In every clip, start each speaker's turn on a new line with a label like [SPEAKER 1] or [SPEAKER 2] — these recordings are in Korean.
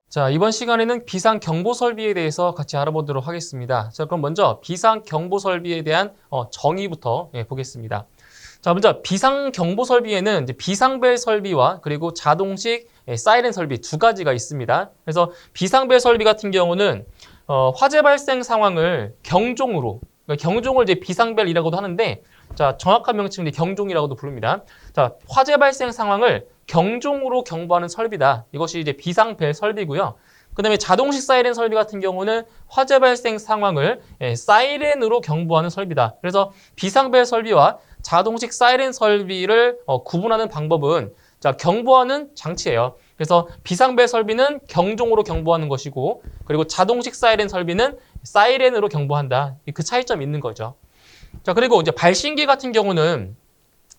[SPEAKER 1] 자, 이번 시간에는 비상경보 설비에 대해서 같이 알아보도록 하겠습니다. 자, 그럼 먼저 비상경보 설비에 대한 정의부터 보겠습니다. 자, 먼저 비상경보 설비에는 이제 비상벨 설비와 그리고 자동식 사이렌 설비 두 가지가 있습니다. 그래서 비상벨 설비 같은 경우는 화재 발생 상황을 경종으로, 그러니까 경종을 이제 비상벨이라고도 하는데, 자, 정확한 명칭은 경종이라고도 부릅니다. 자, 화재 발생 상황을 경종으로 경보하는 설비다. 이것이 이제 비상벨 설비고요. 그다음에 자동식 사이렌 설비 같은 경우는 화재 발생 상황을 사이렌으로 경보하는 설비다. 그래서 비상벨 설비와 자동식 사이렌 설비를 구분하는 방법은 자, 경보하는 장치예요. 그래서 비상벨 설비는 경종으로 경보하는 것이고, 그리고 자동식 사이렌 설비는 사이렌으로 경보한다. 그 차이점이 있는 거죠. 자, 그리고 이제 발신기 같은 경우는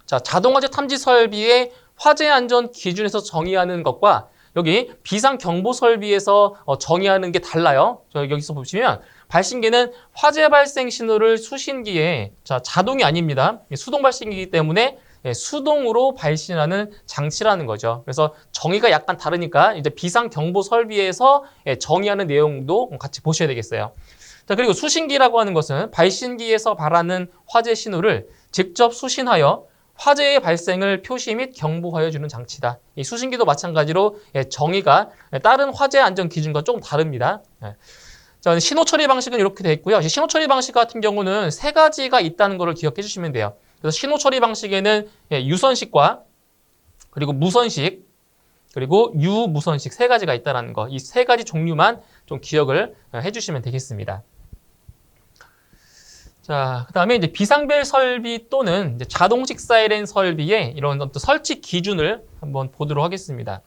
[SPEAKER 1] 자, 자동화재 탐지 설비의 화재 안전 기준에서 정의하는 것과 여기 비상경보 설비에서 정의하는 게 달라요. 여기서 보시면 발신기는 화재 발생 신호를 수신기에 자동이 아닙니다. 수동 발신기이기 때문에 수동으로 발신하는 장치라는 거죠. 그래서 정의가 약간 다르니까 이제 비상경보 설비에서 정의하는 내용도 같이 보셔야 되겠어요. 자, 그리고 수신기라고 하는 것은 발신기에서 발하는 화재 신호를 직접 수신하여 화재의 발생을 표시 및 경보하여 주는 장치다. 이 수신기도 마찬가지로 정의가 다른 화재 안전 기준과 조금 다릅니다. 자, 신호 처리 방식은 이렇게 되어 있고요. 신호 처리 방식 같은 경우는 세 가지가 있다는 것을 기억해 주시면 돼요. 그래서 신호 처리 방식에는 유선식과 그리고 무선식 그리고 유무선식 세 가지가 있다는 거. 이 세 가지 종류만 좀 기억을 해 주시면 되겠습니다. 자, 그 다음에 이제 비상벨 설비 또는 이제 자동식 사이렌 설비의 이런 어떤 설치 기준을 한번 보도록 하겠습니다.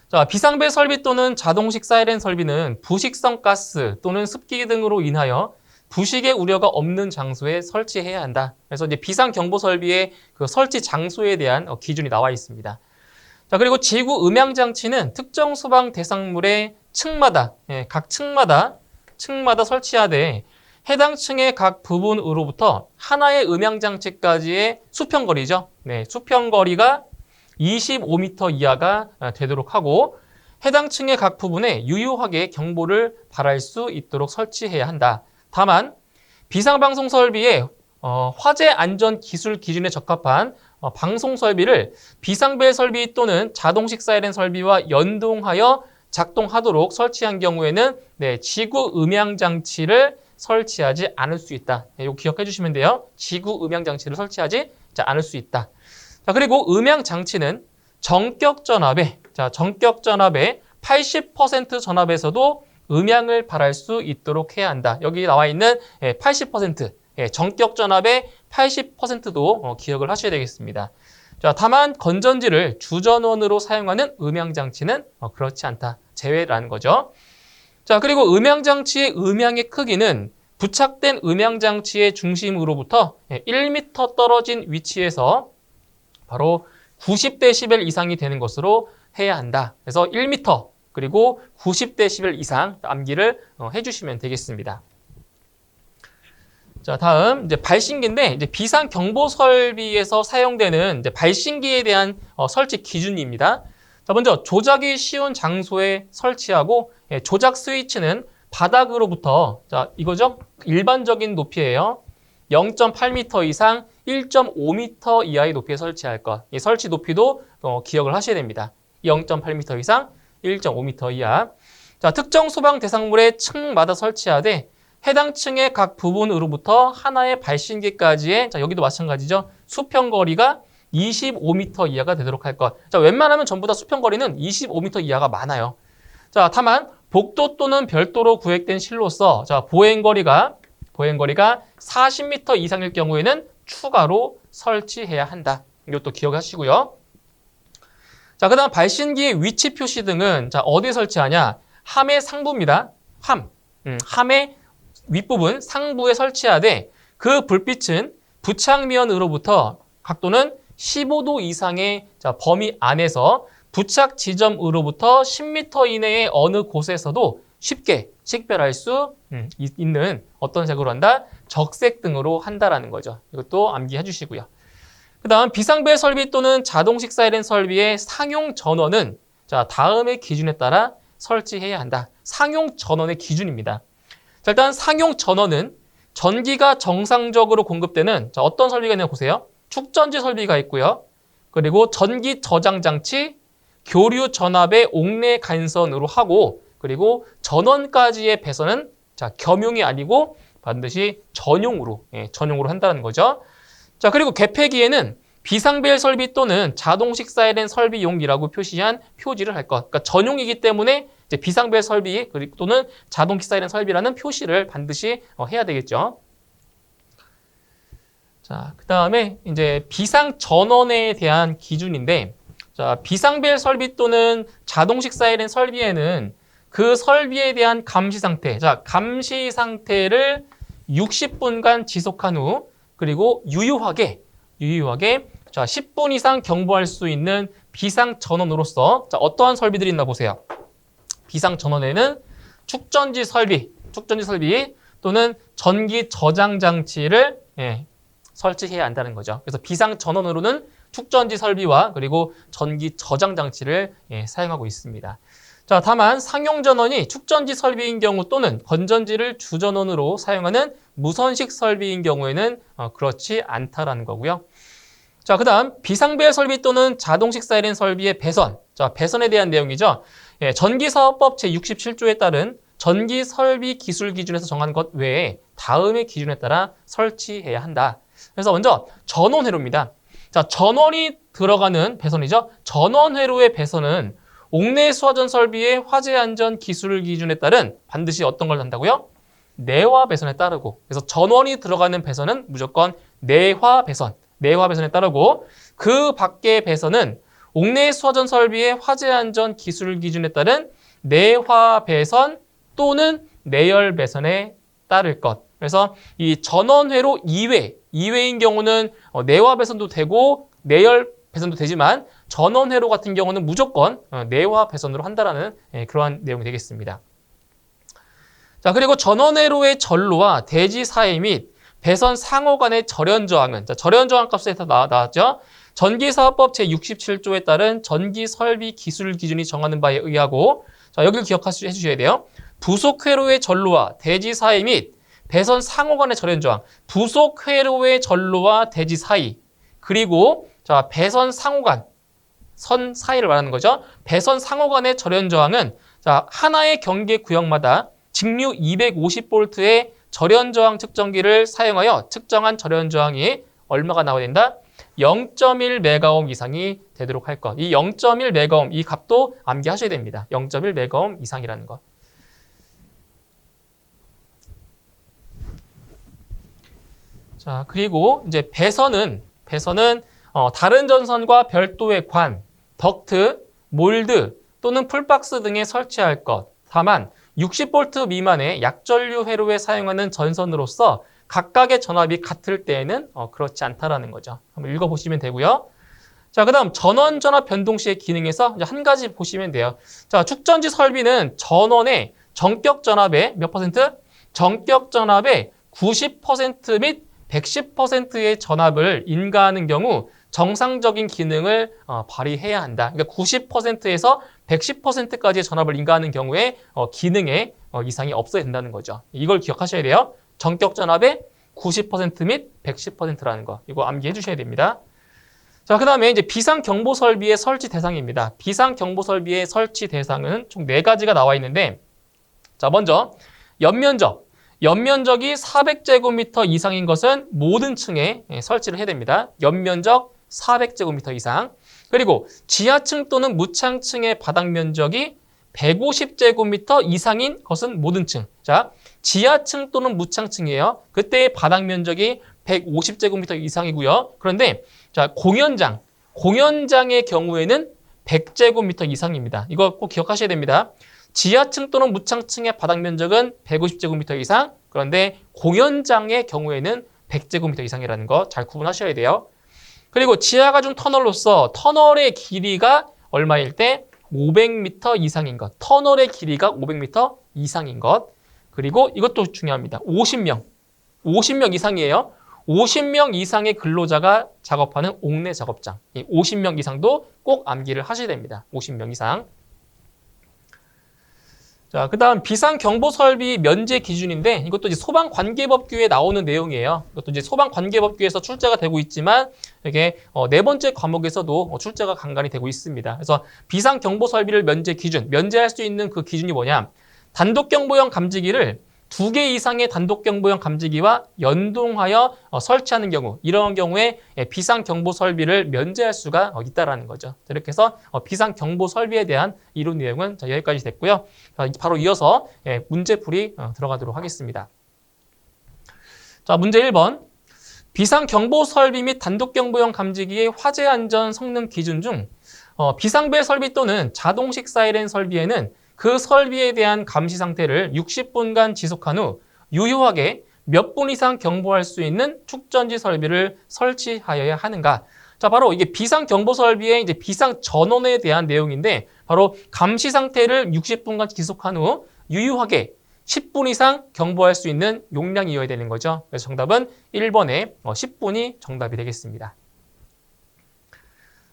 [SPEAKER 1] 자, 비상벨 설비 또는 자동식 사이렌 설비는 부식성 가스 또는 습기 등으로 인하여 부식의 우려가 없는 장소에 설치해야 한다. 그래서 이제 비상경보 설비의 그 설치 장소에 대한 기준이 나와 있습니다. 자, 그리고 지구 음향 장치는 특정 소방 대상물의 층마다, 각 층마다 설치하되 해당 층의 각 부분으로부터 하나의 음향장치까지의 수평거리죠. 네, 수평거리가 25m 이하가 되도록 하고 해당 층의 각 부분에 유효하게 경보를 발할 수 있도록 설치해야 한다. 다만 비상방송 설비의 화재 안전 기술 기준에 적합한 방송 설비를 비상벨 설비 또는 자동식 사이렌 설비와 연동하여 작동하도록 설치한 경우에는 지구 음향 장치를 설치하지 않을 수 있다. 이거 기억해 주시면 돼요. 지구 음향 장치를 설치하지 않을 수 있다. 자, 그리고 음향 장치는 정격 전압의 80% 전압에서도 음향을 발할 수 있도록 해야 한다. 여기 나와 있는 80%, 정격 전압의 80%도 기억을 하셔야 되겠습니다. 자, 다만 건전지를 주전원으로 사용하는 음향 장치는 그렇지 않다. 제외라는 거죠. 자, 그리고 음향장치의 음향의 크기는 부착된 음향장치의 중심으로부터 1m 떨어진 위치에서 바로 90dB 이상이 되는 것으로 해야 한다. 그래서 1m 그리고 90dB 이상 암기를 해주시면 되겠습니다. 자, 다음 이제 발신기인데 이제 비상경보 설비에서 사용되는 이제 발신기에 대한 설치 기준입니다. 자, 먼저 조작이 쉬운 장소에 설치하고 조작 스위치는 바닥으로부터 자, 이거죠? 일반적인 높이예요. 0.8m 이상 1.5m 이하의 높이에 설치할 것. 이 설치 높이도 기억을 하셔야 됩니다. 0.8m 이상 1.5m 이하. 자, 특정 소방 대상물의 층마다 설치하되 해당 층의 각 부분으로부터 하나의 발신기까지의 자, 여기도 마찬가지죠. 수평거리가 25m 이하가 되도록 할 것. 자, 웬만하면 전부 다 수평거리는 25m 이하가 많아요. 자, 다만 복도 또는 별도로 구획된 실로서 자, 보행거리가 40m 이상일 경우에는 추가로 설치해야 한다. 이것도 기억하시고요. 자, 그다음 발신기의 위치 표시 등은 자, 어디에 설치하냐? 함의 상부입니다. 함의 윗부분 상부에 설치하되 그 불빛은 부착면으로부터 각도는 15도 이상의 범위 안에서 부착 지점으로부터 10m 이내의 어느 곳에서도 쉽게 식별할 수 있는 어떤 색으로 한다? 적색 등으로 한다라는 거죠. 이것도 암기해 주시고요. 그 다음 비상벨 설비 또는 자동식 사이렌 설비의 상용 전원은 자, 다음의 기준에 따라 설치해야 한다. 상용 전원의 기준입니다. 자, 일단 상용 전원은 전기가 정상적으로 공급되는 자, 어떤 설비가 있냐 보세요. 축전지 설비가 있고요. 그리고 전기 저장 장치, 교류 전압의 옥내 간선으로 하고 그리고 전원까지의 배선은 자, 겸용이 아니고 반드시 전용으로 전용으로 한다는 거죠. 자, 그리고 개폐기에는 비상벨 설비 또는 자동식 사이렌 설비용이라고 표시한 표지를 할 것. 그러니까 전용이기 때문에 이제 비상벨 설비 그리고 또는 자동식 사이렌 설비라는 표시를 반드시 해야 되겠죠. 자, 그다음에 이제 비상 전원에 대한 기준인데, 자, 비상벨 설비 또는 자동식 사이렌 설비에는 그 설비에 대한 감시 상태, 자, 감시 상태를 60분간 지속한 후 그리고 유효하게 자, 10분 이상 경보할 수 있는 비상 전원으로서 자, 어떠한 설비들이 있나 보세요. 비상 전원에는 축전지 설비 또는 전기 저장 장치를 설치해야 한다는 거죠. 그래서 비상 전원으로는 축전지 설비와 그리고 전기 저장 장치를 사용하고 있습니다. 자, 다만 상용 전원이 축전지 설비인 경우 또는 건전지를 주전원으로 사용하는 무선식 설비인 경우에는 그렇지 않다라는 거고요. 자, 그다음 비상벨 설비 또는 자동식 사이렌 설비의 배선. 자, 배선에 대한 내용이죠. 전기사업법 제67조에 따른 전기 설비 기술 기준에서 정한 것 외에 다음의 기준에 따라 설치해야 한다. 그래서 먼저 전원회로입니다. 자, 전원이 들어가는 배선이죠. 전원회로의 배선은 옥내 수화전 설비의 화재 안전 기술 기준에 따른 반드시 어떤 걸 한다고요? 내화 배선에 따르고. 그래서 전원이 들어가는 배선은 무조건 내화 배선에 따르고 그 밖의 배선은 옥내 수화전 설비의 화재 안전 기술 기준에 따른 내화 배선 또는 내열 배선에 따를 것. 그래서 이 전원회로 이외인 경우는 내화 배선도 되고 내열 배선도 되지만 전원회로 같은 경우는 무조건 내화 배선으로 한다라는 그러한 내용이 되겠습니다. 자, 그리고 전원회로의 전로와 대지 사이 및 배선 상호 간의 절연 저항은 자, 절연 저항 값에서 나왔죠. 전기사업법 제67조에 따른 전기 설비 기술 기준이 정하는 바에 의하고 자, 여기를 기억해 주셔야 돼요. 부속 회로의 전로와 대지 사이 및 배선 상호 간의 절연 저항. 부속 회로의 전로와 대지 사이. 그리고 자, 배선 상호간 선 사이를 말하는 거죠. 배선 상호간의 절연 저항은 자, 하나의 경계 구역마다 직류 250V의 절연 저항 측정기를 사용하여 측정한 절연 저항이 얼마가 나와야 된다? 0.1메가옴 이상이 되도록 할 것. 이 0.1메가옴 이 값도 암기하셔야 됩니다. 0.1메가옴 이상이라는 것. 자, 그리고 이제 배선은 다른 전선과 별도의 관, 덕트, 몰드 또는 풀박스 등에 설치할 것. 다만 60V 미만의 약전류 회로에 사용하는 전선으로서 각각의 전압이 같을 때에는 그렇지 않다라는 거죠. 한번 읽어보시면 되고요. 자, 그다음 전원 전압 변동 시의 기능에서 이제 한 가지 보시면 돼요. 자, 축전지 설비는 전원의 전격 전압의 몇 퍼센트? 전격 전압의 90% 및 110%의 전압을 인가하는 경우 정상적인 기능을 발휘해야 한다. 그러니까 90%에서 110%까지의 전압을 인가하는 경우에 기능에 이상이 없어야 된다는 거죠. 이걸 기억하셔야 돼요. 전격 전압의 90% 및 110%라는 거. 이거 암기해 주셔야 됩니다. 자, 그 다음에 이제 비상 경보 설비의 설치 대상입니다. 비상 경보 설비의 설치 대상은 총 4가지가 나와 있는데, 자, 먼저 연면적이 400제곱미터 이상인 것은 모든 층에 설치를 해야 됩니다. 연면적 400제곱미터 이상. 그리고 지하층 또는 무창층의 바닥 면적이 150제곱미터 이상인 것은 모든 층. 자, 지하층 또는 무창층이에요. 그때의 바닥 면적이 150제곱미터 이상이고요. 그런데 자, 공연장의 경우에는 100제곱미터 이상입니다. 이거 꼭 기억하셔야 됩니다. 지하층 또는 무창층의 바닥 면적은 150제곱미터 이상, 그런데 공연장의 경우에는 100제곱미터 이상이라는 거 잘 구분하셔야 돼요. 그리고 지하가 준 터널로서 터널의 길이가 얼마일 때 500m 이상인 것. 터널의 길이가 500m 이상인 것. 그리고 이것도 중요합니다. 50명 이상이에요. 50명 이상의 근로자가 작업하는 옥내 작업장. 이 50명 이상도 꼭 암기를 하셔야 됩니다. 50명 이상. 자, 그다음 비상경보설비 면제 기준인데 이것도 이제 소방관계법규에 나오는 내용이에요. 이것도 이제 소방관계법규에서 출제가 되고 있지만 이게 네 번째 과목에서도 출제가 간간히 되고 있습니다. 그래서 비상경보설비를 면제 기준, 면제할 수 있는 그 기준이 뭐냐? 단독경보형 감지기를 2개 이상의 단독경보형 감지기와 연동하여 설치하는 경우, 이런 경우에 비상경보 설비를 면제할 수가 있다라는 거죠. 이렇게 해서 비상경보 설비에 대한 이론 내용은 여기까지 됐고요. 바로 이어서 문제풀이 들어가도록 하겠습니다. 자, 문제 1번. 비상경보 설비 및 단독경보형 감지기의 화재 안전 성능 기준 중 비상벨 설비 또는 자동식 사이렌 설비에는 그 설비에 대한 감시 상태를 60분간 지속한 후 유효하게 몇 분 이상 경보할 수 있는 축전지 설비를 설치하여야 하는가? 자, 바로 이게 비상 경보 설비의 이제 비상 전원에 대한 내용인데 바로 감시 상태를 60분간 지속한 후 유효하게 10분 이상 경보할 수 있는 용량이어야 되는 거죠. 그래서 정답은 1번에 10분이 정답이 되겠습니다.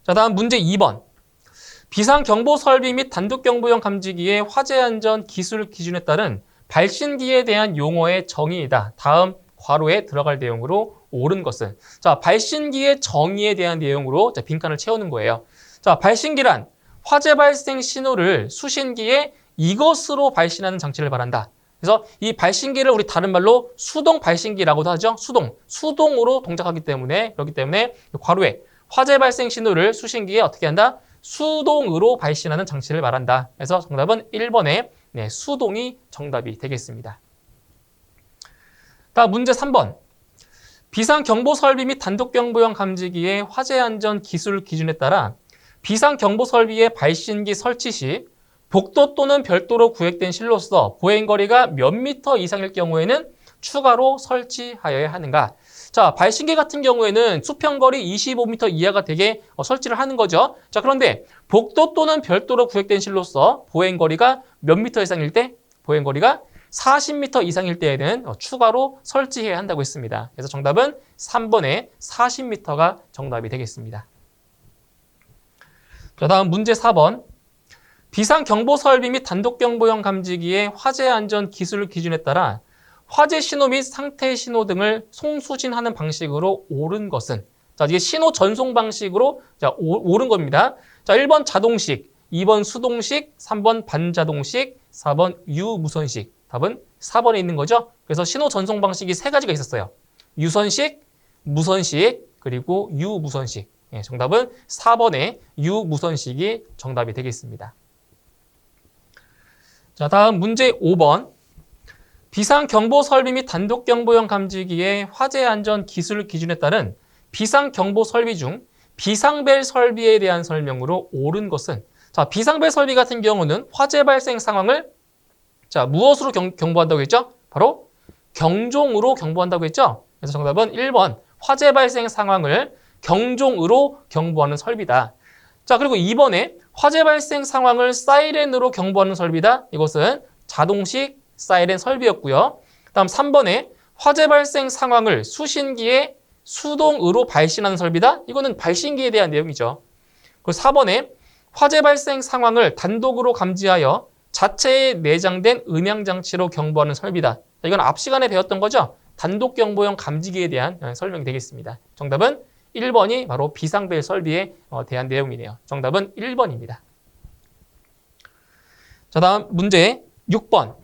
[SPEAKER 1] 자, 다음 문제 2번. 비상경보 설비 및 단독경보형 감지기의 화재 안전 기술 기준에 따른 발신기에 대한 용어의 정의이다. 다음 괄호에 들어갈 내용으로 옳은 것은. 자, 발신기의 정의에 대한 내용으로 빈칸을 채우는 거예요. 자, 발신기란 화재 발생 신호를 수신기에 이것으로 발신하는 장치를 말한다. 그래서 이 발신기를 우리 다른 말로 수동 발신기라고도 하죠. 수동으로 동작하기 때문에, 그렇기 때문에 괄호에 화재 발생 신호를 수신기에 어떻게 한다? 수동으로 발신하는 장치를 말한다. 그래서 정답은 1번에 수동이 정답이 되겠습니다. 다음 문제 3번. 비상경보설비 및 단독경보형 감지기의 화재 안전 기술 기준에 따라 비상경보설비의 발신기 설치 시 복도 또는 별도로 구획된 실로서 보행거리가 몇 미터 이상일 경우에는 추가로 설치하여야 하는가? 자, 발신기 같은 경우에는 수평거리 25m 이하가 되게 설치를 하는 거죠. 자, 그런데 복도 또는 별도로 구획된 실로서 보행거리가 몇 미터 이상일 때? 보행거리가 40m 이상일 때에는 추가로 설치해야 한다고 했습니다. 그래서 정답은 3번에 40m가 정답이 되겠습니다. 자, 다음 문제 4번. 비상경보설비 및 단독경보형 감지기의 화재 안전 기술 기준에 따라 화재 신호 및 상태 신호 등을 송수신하는 방식으로 옳은 것은? 자, 이게 신호 전송 방식으로 옳은 겁니다. 자, 1번 자동식, 2번 수동식, 3번 반자동식, 4번 유무선식. 답은 4번에 있는 거죠. 그래서 신호 전송 방식이 3가지가 있었어요. 유선식, 무선식, 그리고 유무선식. 정답은 4번에 유무선식이 정답이 되겠습니다. 자, 다음 문제 5번. 비상경보설비 및 단독경보형 감지기의 화재 안전 기술 기준에 따른 비상경보 설비 중 비상벨 설비에 대한 설명으로 옳은 것은? 자, 비상벨 설비 같은 경우는 화재 발생 상황을 무엇으로 경보한다고 했죠? 바로 경종으로 경보한다고 했죠? 그래서 정답은 1번 화재 발생 상황을 경종으로 경보하는 설비다. 자, 그리고 2번에 화재 발생 상황을 사이렌으로 경보하는 설비다. 이것은 자동식 사이렌 설비였고요. 다음 3번에 화재 발생 상황을 수신기에 수동으로 발신하는 설비다. 이거는 발신기에 대한 내용이죠. 그리고 4번에 화재 발생 상황을 단독으로 감지하여 자체에 내장된 음향장치로 경보하는 설비다. 이건 앞 시간에 배웠던 거죠. 단독경보형 감지기에 대한 설명이 되겠습니다. 정답은 1번이 바로 비상벨 설비에 대한 내용이네요. 정답은 1번입니다. 자, 다음 문제 6번.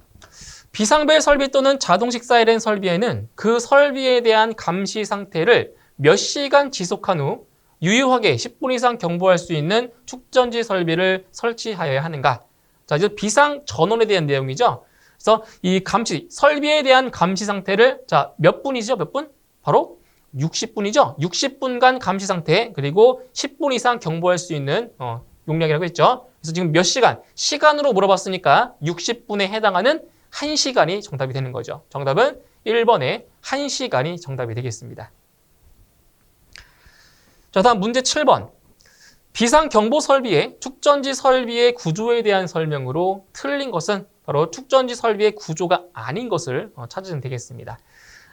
[SPEAKER 1] 비상벨 설비 또는 자동식 사이렌 설비에는 그 설비에 대한 감시 상태를 몇 시간 지속한 후 유효하게 10분 이상 경보할 수 있는 축전지 설비를 설치하여야 하는가? 자, 이제 비상 전원에 대한 내용이죠. 그래서 이 감시, 설비에 대한 감시 상태를 몇 분이죠? 몇 분? 바로 60분이죠. 60분간 감시 상태, 그리고 10분 이상 경보할 수 있는 용량이라고 했죠. 그래서 지금 몇 시간? 시간으로 물어봤으니까 60분에 해당하는 1시간이 정답이 되는 거죠. 정답은 1번에 1시간이 정답이 되겠습니다. 자, 다음 문제 7번. 비상경보 설비의 축전지 설비의 구조에 대한 설명으로 틀린 것은? 바로 축전지 설비의 구조가 아닌 것을 찾으면 되겠습니다.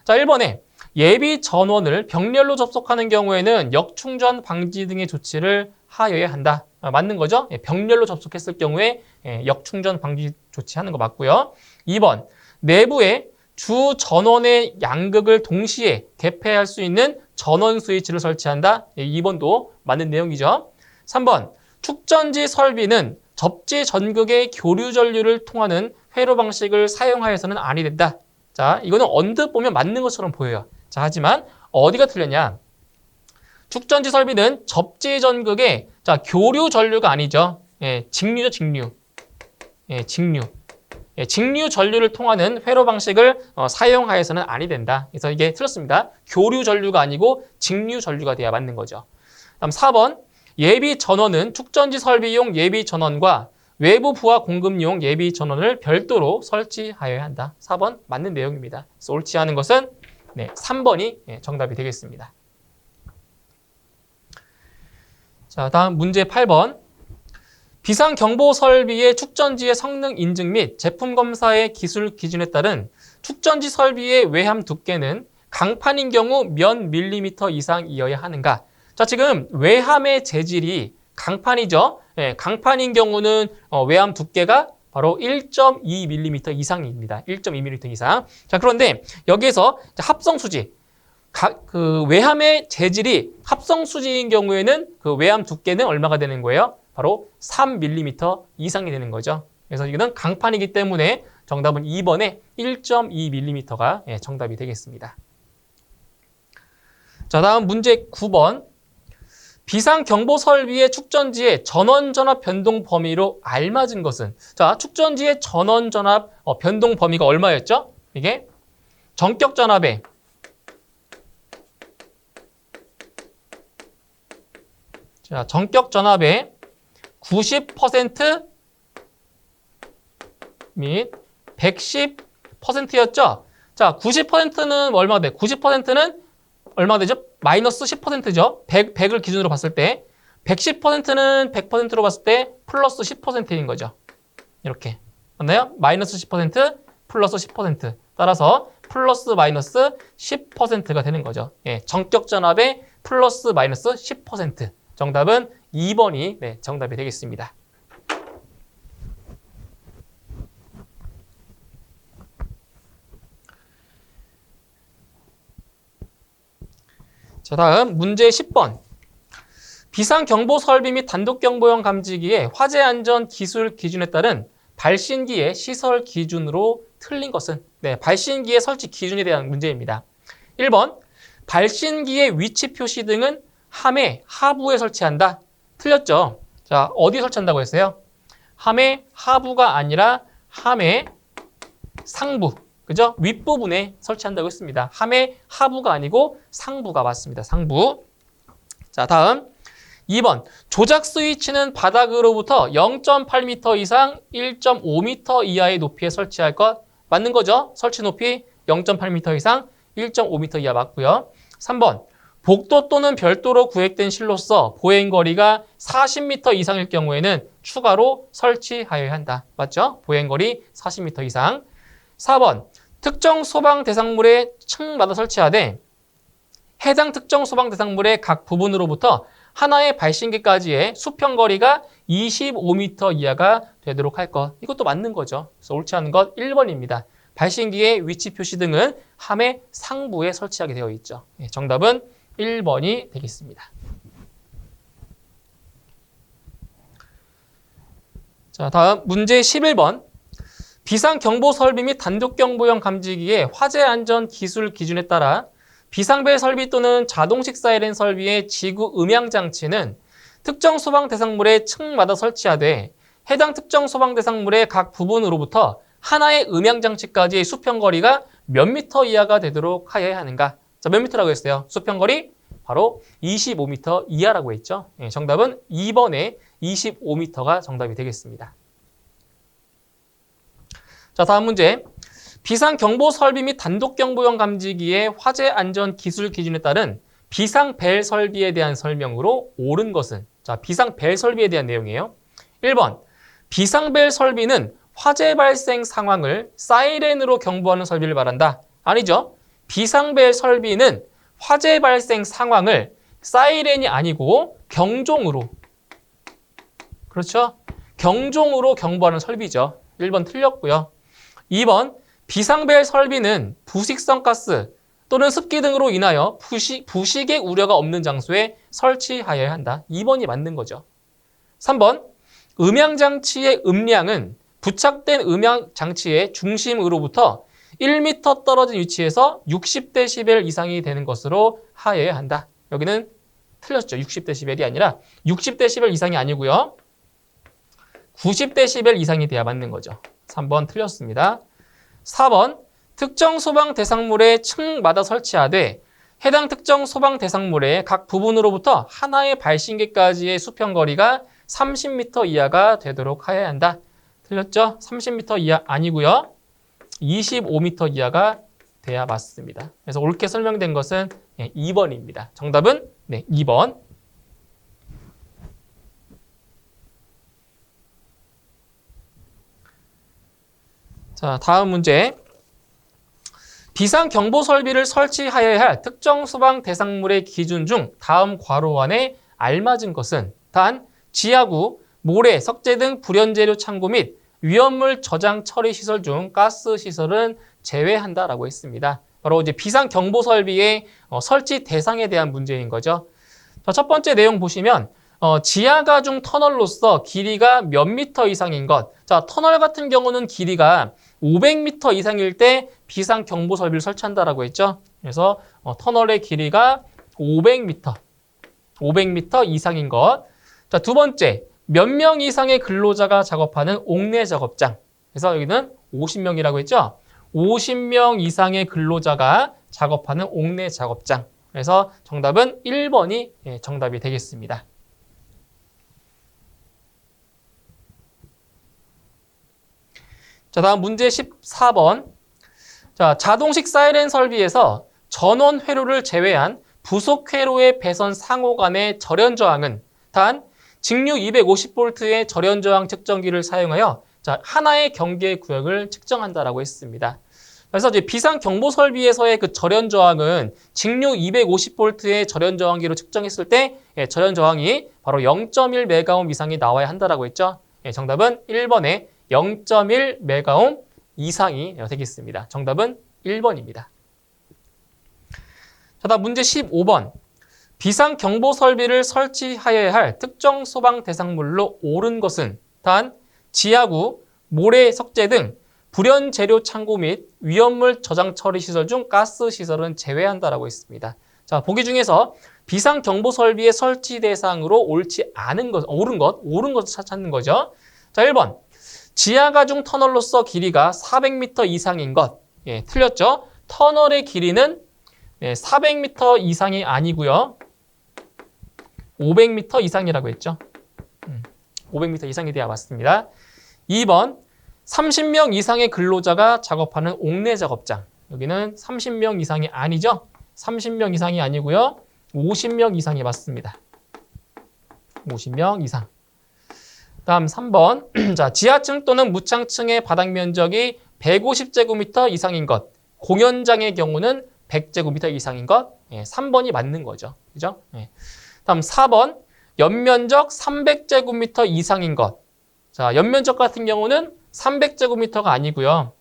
[SPEAKER 1] 자, 1번에 예비 전원을 병렬로 접속하는 경우에는 역충전 방지 등의 조치를 하여야 한다. 맞는 거죠. 병렬로 접속했을 경우에 역충전 방지 조치하는 거 맞고요. 2번, 내부에 주 전원의 양극을 동시에 개폐할 수 있는 전원 스위치를 설치한다. 2번도 맞는 내용이죠. 3번, 축전지 설비는 접지 전극의 교류 전류를 통하는 회로 방식을 사용하여서는 아니 된다. 자, 이거는 언뜻 보면 맞는 것처럼 보여요. 자, 하지만 어디가 틀렸냐? 축전지 설비는 접지 전극의 교류 전류가 아니죠. 직류죠, 직류. 직류. 직류 전류를 통하는 회로 방식을 사용하여서는 아니 된다. 그래서 이게 틀렸습니다. 교류 전류가 아니고 직류 전류가 돼야 맞는 거죠. 다음 4번, 예비 전원은 축전지 설비용 예비 전원과 외부 부하 공급용 예비 전원을 별도로 설치하여야 한다. 4번 맞는 내용입니다. 그래서 옳지 않은 것은 3번이 정답이 되겠습니다. 자, 다음 문제 8번. 비상경보 설비의 축전지의 성능 인증 및 제품 검사의 기술 기준에 따른 축전지 설비의 외함 두께는 강판인 경우 몇 밀리미터 이상이어야 하는가? 자, 지금 외함의 재질이 강판이죠. 강판인 경우는 외함 두께가 바로 1.2mm 이상입니다. 1.2mm 이상. 자, 그런데 여기에서 합성수지, 그 외함의 재질이 합성수지인 경우에는 그 외함 두께는 얼마가 되는 거예요? 바로 3mm 이상이 되는 거죠. 그래서 이거는 강판이기 때문에 정답은 2번에 1.2mm가 정답이 되겠습니다. 자, 다음 문제 9번. 비상경보 설비의 축전지의 전원전압 변동 범위로 알맞은 것은? 자, 축전지의 전원전압 변동 범위가 얼마였죠? 이게 전격전압의 90% 및 110%였죠? 자, 90%는 얼마가 돼? 90%는 얼마가 되죠? 마이너스 10%죠? 100을 기준으로 봤을 때. 110%는 100%로 봤을 때 플러스 10%인 거죠. 이렇게. 맞나요? 마이너스 10%, 플러스 10%. 따라서 플러스 마이너스 10%가 되는 거죠. 전격전압의 플러스 마이너스 10%. 정답은 2번이 정답이 되겠습니다. 자, 다음 문제 10번. 비상경보 설비 및 단독경보용 감지기의 화재 안전 기술 기준에 따른 발신기의 시설 기준으로 틀린 것은? 발신기의 설치 기준에 대한 문제입니다. 1번, 발신기의 위치 표시 등은 함의 하부에 설치한다. 틀렸죠? 자, 어디에 설치한다고 했어요? 함의 하부가 아니라 함의 상부. 그죠? 윗부분에 설치한다고 했습니다. 함의 하부가 아니고 상부가 맞습니다. 상부. 자, 다음 2번. 조작 스위치는 바닥으로부터 0.8m 이상 1.5m 이하의 높이에 설치할 것. 맞는 거죠? 설치 높이 0.8m 이상 1.5m 이하 맞고요. 3번. 복도 또는 별도로 구획된 실로서 보행거리가 40m 이상일 경우에는 추가로 설치하여야 한다. 맞죠? 보행거리 40m 이상. 4번. 특정 소방 대상물의 층마다 설치하되 해당 특정 소방 대상물의 각 부분으로부터 하나의 발신기까지의 수평거리가 25m 이하가 되도록 할 것. 이것도 맞는 거죠. 그래서 옳지 않은 것 1번입니다. 발신기의 위치 표시 등은 함의 상부에 설치하게 되어 있죠. 정답은 1번이 되겠습니다. 자, 다음 문제 11번. 비상경보 설비 및 단독경보용 감지기의 화재 안전 기술 기준에 따라 비상벨 설비 또는 자동식 사이렌 설비의 지구 음향 장치는 특정 소방 대상물의 층마다 설치하되 해당 특정 소방 대상물의 각 부분으로부터 하나의 음향 장치까지의 수평거리가 몇 미터 이하가 되도록 하여야 하는가? 자, 몇 미터라고 했어요? 수평거리 바로 25m 이하라고 했죠. 정답은 2번에 25m가 정답이 되겠습니다. 자, 다음 문제. 비상경보 설비 및 단독경보용 감지기의 화재 안전 기술 기준에 따른 비상벨 설비에 대한 설명으로 옳은 것은? 자, 비상벨 설비에 대한 내용이에요. 1번. 비상벨 설비는 화재 발생 상황을 사이렌으로 경보하는 설비를 말한다. 아니죠. 비상벨 설비는 화재 발생 상황을 사이렌이 아니고 경종으로 그렇죠? 경종으로 경보하는 설비죠. 1번 틀렸고요. 2번 비상벨 설비는 부식성 가스 또는 습기 등으로 인하여 부식의 우려가 없는 장소에 설치하여야 한다. 2번이 맞는 거죠. 3번 음향장치의 음량은 부착된 음향장치의 중심으로부터 1m 떨어진 위치에서 60dB 이상이 되는 것으로 하여야 한다. 여기는 틀렸죠. 60dB이 아니라 60dB 이상이 아니고요. 90dB 이상이 돼야 맞는 거죠. 3번 틀렸습니다. 4번 특정 소방 대상물의 층마다 설치하되 해당 특정 소방 대상물의 각 부분으로부터 하나의 발신기까지의 수평거리가 30m 이하가 되도록 하여야 한다. 틀렸죠? 30m 이하 아니고요. 25m 이하가 돼야 맞습니다. 그래서 옳게 설명된 것은 2번입니다. 정답은 2번. 자, 다음 문제. 비상경보 설비를 설치하여야 할 특정 소방 대상물의 기준 중 다음 괄호 안에 알맞은 것은 단 지하구, 모래, 석재 등 불연재료 창고 및 위험물 저장 처리 시설 중 가스 시설은 제외한다라고 했습니다. 바로 이제 비상경보 설비의 설치 대상에 대한 문제인 거죠. 자, 첫 번째 내용 보시면 지하가중 터널로서 길이가 몇 미터 이상인 것. 자, 터널 같은 경우는 길이가 500m 이상일 때 비상경보 설비를 설치한다라고 했죠. 그래서 터널의 길이가 500m 이상인 것. 자, 두 번째, 몇 명 이상의 근로자가 작업하는 옥내 작업장. 그래서 여기는 50명이라고 했죠. 50명 이상의 근로자가 작업하는 옥내 작업장. 그래서 정답은 1번이 정답이 되겠습니다. 자, 다음 문제 14번. 자, 자동식 사이렌 설비에서 전원 회로를 제외한 부속 회로의 배선 상호 간의 절연 저항은 단 직류 250V의 절연 저항 측정기를 사용하여 하나의 경계 구역을 측정한다라고 했습니다. 그래서 이제 비상 경보 설비에서의 그 절연 저항은 직류 250V의 절연 저항기로 측정했을 때 절연 저항이 바로 0.1메가옴 이상이 나와야 한다라고 했죠. 정답은 1번에 0.1메가옴 이상이 되겠습니다. 정답은 1번입니다. 자, 다음 문제 15번. 비상경보 설비를 설치하여야 할 특정 소방 대상물로 옳은 것은 단 지하구, 모래, 석재 등 불연 재료 창고 및 위험물 저장 처리 시설 중 가스 시설은 제외한다라고 했습니다. 자, 보기 중에서 비상경보 설비의 설치 대상으로 옳지 않은 것, 옳은 것을 찾는 거죠. 자, 1번. 지하가중 터널로서 길이가 400m 이상인 것. 틀렸죠? 터널의 길이는 400m 이상이 아니고요. 500m 이상이라고 했죠. 500m 이상이 돼야 맞습니다. 2번, 30명 이상의 근로자가 작업하는 옥내 작업장. 여기는 30명 이상이 아니죠. 30명 이상이 아니고요. 50명 이상이 맞습니다. 50명 이상. 다음 3번. 자, 지하층 또는 무창층의 바닥 면적이 150제곱미터 이상인 것. 공연장의 경우는 100제곱미터 이상인 것. 3번이 맞는 거죠. 그죠? 다음 4번. 연면적 300제곱미터 이상인 것. 자, 연면적 같은 경우는 300제곱미터가 아니고요.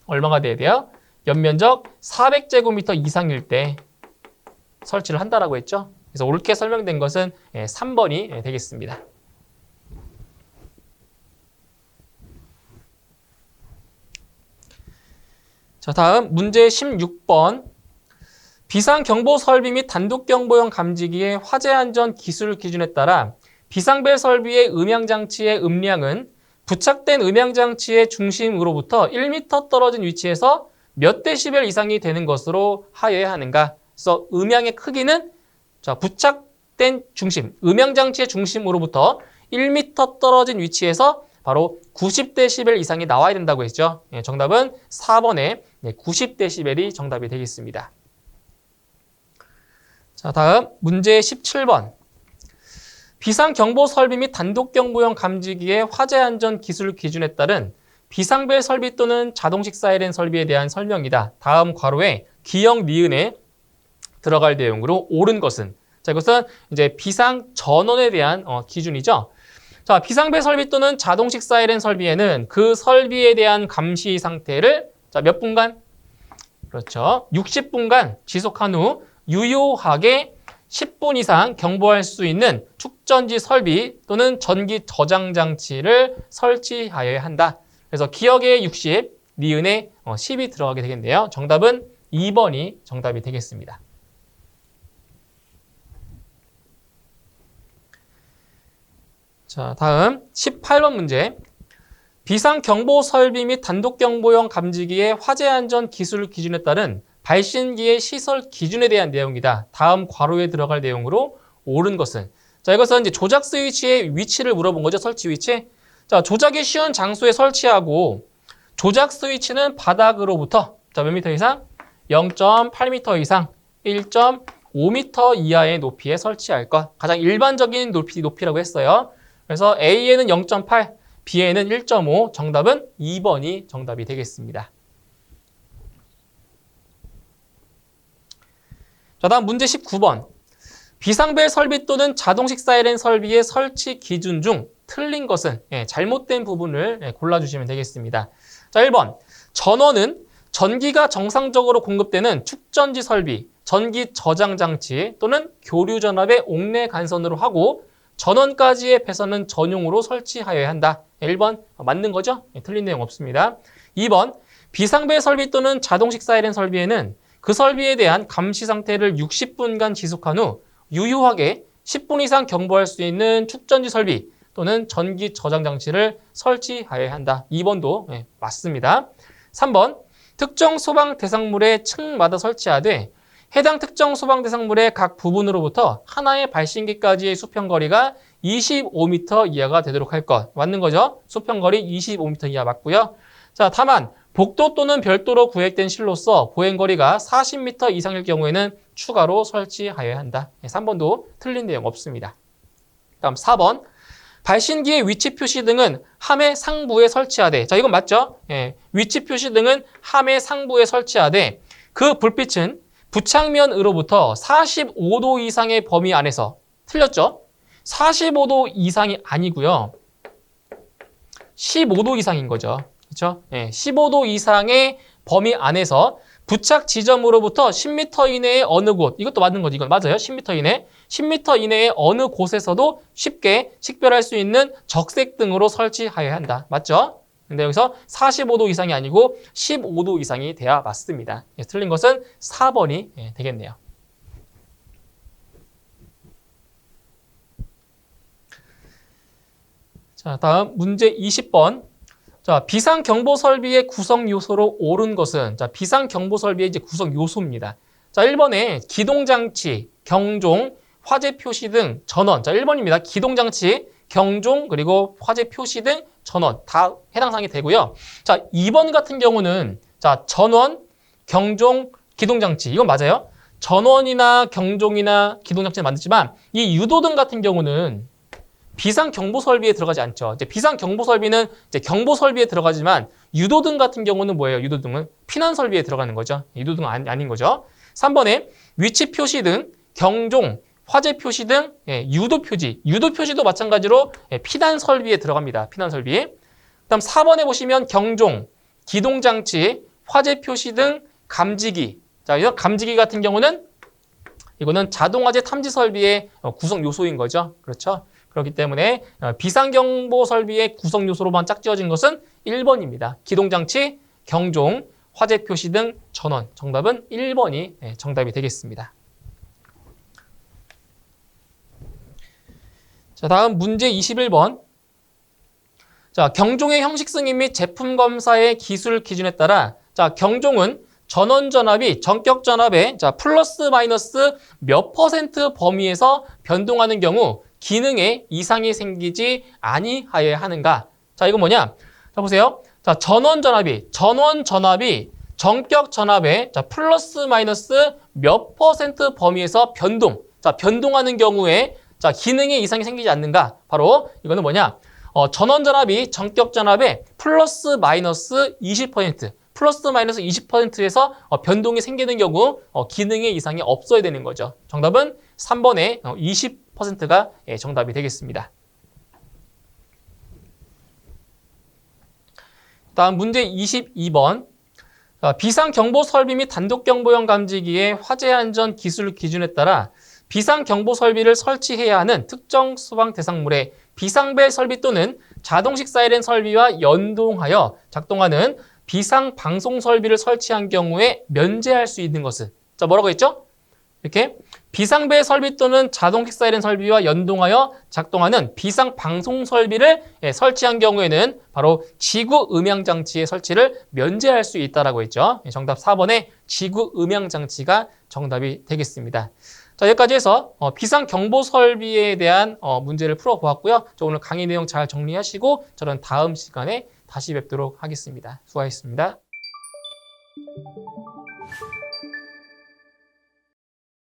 [SPEAKER 1] 얼마가 돼야 돼요? 연면적 400제곱미터 이상일 때 설치를 한다라고 했죠. 그래서 옳게 설명된 것은 3번이 되겠습니다. 자, 다음 문제 16번. 비상경보 설비 및 단독경보용 감지기의 화재안전 기술 기준에 따라 비상벨 설비의 음향장치의 음량은 부착된 음향장치의 중심으로부터 1m 떨어진 위치에서 몇 데시벨 이상이 되는 것으로 하여야 하는가? 그래서 음향의 크기는 부착된 중심, 음향장치의 중심으로부터 1m 떨어진 위치에서 바로 90데시벨 이상이 나와야 된다고 했죠. 정답은 4번에 90데시벨이 정답이 되겠습니다. 자, 다음 문제 17번. 비상경보 설비 및 단독경보용 감지기의 화재안전 기술 기준에 따른 비상벨 설비 또는 자동식 사이렌 설비에 대한 설명이다. 다음 괄호에 기역 니은에 들어갈 내용으로 옳은 것은. 자, 이것은 이제 비상 전원에 대한 기준이죠. 자, 비상벨 설비 또는 자동식 사이렌 설비에는 그 설비에 대한 감시 상태를 자, 몇 분간? 그렇죠. 60분간 지속한 후 유효하게 10분 이상 경보할 수 있는 축전지 설비 또는 전기 저장 장치를 설치하여야 한다. 그래서 기억에 60, 니은에 10이 들어가게 되겠네요. 정답은 2번이 정답이 되겠습니다. 자, 다음 18번 문제. 비상경보 설비 및 단독경보용 감지기의 화재 안전 기술 기준에 따른 발신기의 시설 기준에 대한 내용이다. 다음 괄호에 들어갈 내용으로 옳은 것은? 자, 이것은 이제 조작 스위치의 위치를 물어본 거죠. 설치 위치. 자, 조작이 쉬운 장소에 설치하고 조작 스위치는 바닥으로부터 자, 몇 미터 이상? 0.8m 이상, 1.5m 이하의 높이에 설치할 것. 가장 일반적인 높이라고 했어요. 그래서 A에는 0.8, B에는 1.5, 정답은 2번이 정답이 되겠습니다. 자, 다음 문제 19번. 비상벨 설비 또는 자동식 사이렌 설비의 설치 기준 중 틀린 것은 잘못된 부분을 골라주시면 되겠습니다. 자, 1번. 전원은 전기가 정상적으로 공급되는 축전지 설비, 전기 저장 장치 또는 교류 전압의 옥내 간선으로 하고 전원까지의 배선은 전용으로 설치하여야 한다. 1번 맞는 거죠? 틀린 내용 없습니다. 2번 비상벨 설비 또는 자동식 사이렌 설비에는 그 설비에 대한 감시 상태를 60분간 지속한 후 유효하게 10분 이상 경보할 수 있는 축전지 설비 또는 전기 저장 장치를 설치하여야 한다. 2번도 맞습니다. 3번 특정 소방 대상물의 층마다 설치하되 해당 특정 소방 대상물의 각 부분으로부터 하나의 발신기까지의 수평거리가 25m 이하가 되도록 할 것. 맞는 거죠? 수평거리 25m 이하 맞고요. 자, 다만 복도 또는 별도로 구획된 실로서 보행거리가 40m 이상일 경우에는 추가로 설치하여야 한다. 3번도 틀린 내용 없습니다. 다음 4번. 발신기의 위치 표시 등은 함의 상부에 설치하되, 자, 이건 맞죠? 위치 표시 등은 함의 상부에 설치하되 그 불빛은 부착면으로부터 45도 이상의 범위 안에서, 틀렸죠? 45도 이상이 아니고요. 15도 이상인 거죠. 그렇죠? 15도 이상의 범위 안에서 부착 지점으로부터 10m 이내의 어느 곳, 이것도 맞는 거지. 이건 맞아요. 10m 이내. 10m 이내의 어느 곳에서도 쉽게 식별할 수 있는 적색 등으로 설치하여야 한다. 맞죠? 근데 여기서 45도 이상이 아니고 15도 이상이 돼야 맞습니다. 틀린 것은 4번이 되겠네요. 자, 다음 문제 20번. 자, 비상경보 설비의 구성 요소로 옳은 것은, 자, 비상경보 설비의 이제 구성 요소입니다. 자, 1번에 기동장치, 경종, 화재 표시 등 전원. 자, 1번입니다. 기동장치, 경종, 그리고 화재 표시 등 전원 다 해당 사항이 되고요. 자, 2번 같은 경우는 자, 전원, 경종, 기동장치. 이건 맞아요. 전원이나 경종이나 기동장치는 맞지만 이 유도등 같은 경우는 비상경보 설비에 들어가지 않죠. 이제 비상경보 설비는 이제 경보 설비에 들어가지만 유도등 같은 경우는 뭐예요? 유도등은 피난 설비에 들어가는 거죠. 유도등은 아닌 거죠. 3번에 위치 표시 등 경종, 화재 표시 등 유도 표지. 유도 표시도 마찬가지로 피난 설비에 들어갑니다. 피난 설비. 그다음 4번에 보시면 경종, 기동장치, 화재 표시 등 감지기. 자, 이런 감지기 같은 경우는 이거는 자동화재 탐지 설비의 구성 요소인 거죠. 그렇죠? 그렇기 때문에 비상경보 설비의 구성 요소로만 짝지어진 것은 1번입니다. 기동장치, 경종, 화재 표시 등 전원. 정답은 1번이 정답이 되겠습니다. 자, 다음 문제 21번. 자, 경종의 형식 승인 및 제품 검사의 기술 기준에 따라 자, 경종은 전원 전압이 전격 전압의 자, 플러스 마이너스 몇 % 범위에서 변동하는 경우 기능에 이상이 생기지 아니하여야 하는가? 자, 이건 뭐냐? 자, 보세요. 자, 전원 전압이 전격 전압의 자, 플러스 마이너스 몇 % 범위에서 변동하는 경우에 자, 기능에 이상이 생기지 않는가? 바로 이거는 뭐냐? 전원 전압이 전격 전압의 플러스 마이너스 20%에서 변동이 생기는 경우 기능에 이상이 없어야 되는 거죠. 정답은 3번의 20%가 정답이 되겠습니다. 다음 문제 22번. 비상경보 설비 및 단독경보형 감지기의 화재 안전 기술 기준에 따라 비상경보 설비를 설치해야 하는 특정 소방 대상물에 비상벨 설비 또는 자동식 사이렌 설비와 연동하여 작동하는 비상방송 설비를 설치한 경우에 면제할 수 있는 것은, 자, 뭐라고 했죠? 이렇게 비상벨 설비 또는 자동식 사이렌 설비와 연동하여 작동하는 비상방송 설비를 설치한 경우에는 바로 지구 음향 장치의 설치를 면제할 수 있다라고 했죠. 정답 4번의 지구 음향 장치가 정답이 되겠습니다. 자, 여기까지 해서 비상 경보 설비에 대한 문제를 풀어보았고요. 오늘 강의 내용 잘 정리하시고 저는 다음 시간에 다시 뵙도록 하겠습니다. 수고하셨습니다.